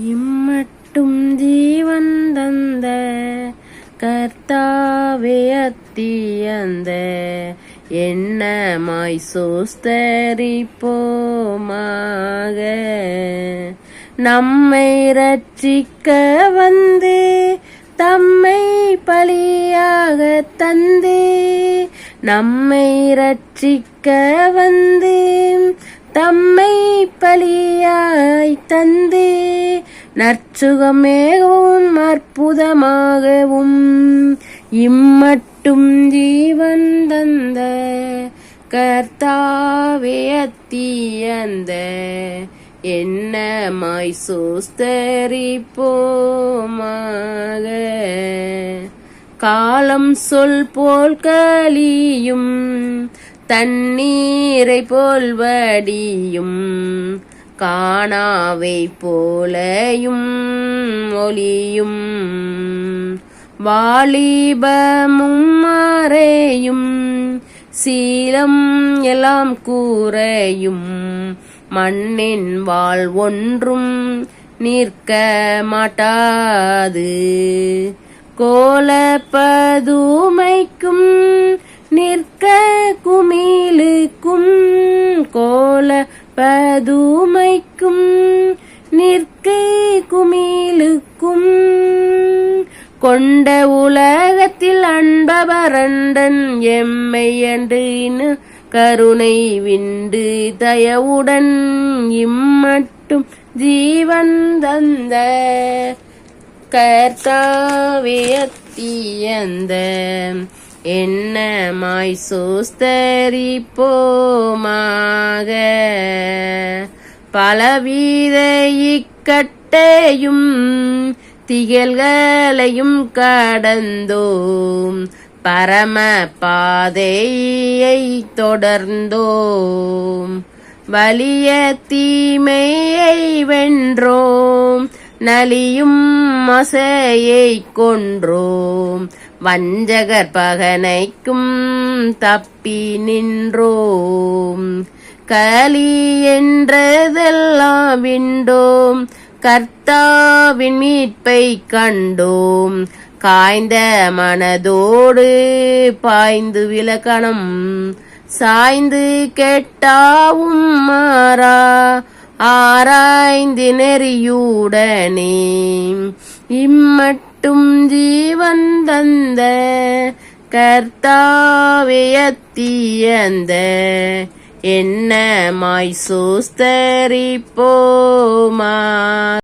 இம்மட்டும் ஜீவன் தந்த கர்த்தாவே அத்தியந்த எண்ணமாய் சோஸ்தரிப்போமாக. நம்மை ரட்சிக்க வந்து தம்மை பலியாக தந்து, நம்மை ரட்சிக்க வந்து தம்மை பலியாய் தந்து, நற்சுகமேகவும் அற்புதமாகவும் இம்மட்டும் ஜீவன் தந்த கர்த்தாவே அத்தியந்த எண்ணமாய் சோஸ்தரிப்போமாக. காலம் சொல் போல் கலியும் தண்ணீரை போல் வடியும், காணாவை போலையும் ஒளியும், வாலிபமும் மறையும், சீலம் எல்லாம் கூரையும், மண்ணின் வாழ் ஒன்றும் நிற்க மாட்டாது, கோலப்பதுமைக்கும் நிற்க குமிழுக்கும், கோலப்பதுமைக்கும் நிற்க குமிழுக்கும், கொண்ட உலகத்தில் அன்பபரண்டன் எம்மை அன்றின் கருணை விண்டு தயவுடன் இம்மட்டும் ஜீவன் தந்த கர்த்தாவே அத்தியந்த எண்ணமாய் சோஸ்தரிப்போமாக. பலவித இக்கட்டையும் திகழ்களையும் கடந்தோம், பரம பாதையை தொடர்ந்தோம், வலிய தீமையை வென்றோம், நலியும் மசையை கொன்றோம், வஞ்சகர் பகனைக்கும் தப்பி நின்றோம், கலி என்றதெல்லாம் விண்டோம், கர்த்தாவின் மீட்பை கண்டோம், காய்ந்த மனதோடு பாய்ந்து விலக்கணம், சாய்ந்து கெட்டாவும் மாறா ஆராய்ந்து நெறியுடனே இம்மட்டும் ஜீவன் தந்த கர்த்தாவே அத்தியந்த எண்ணமாய் சோஸ்தரிப்போமாக.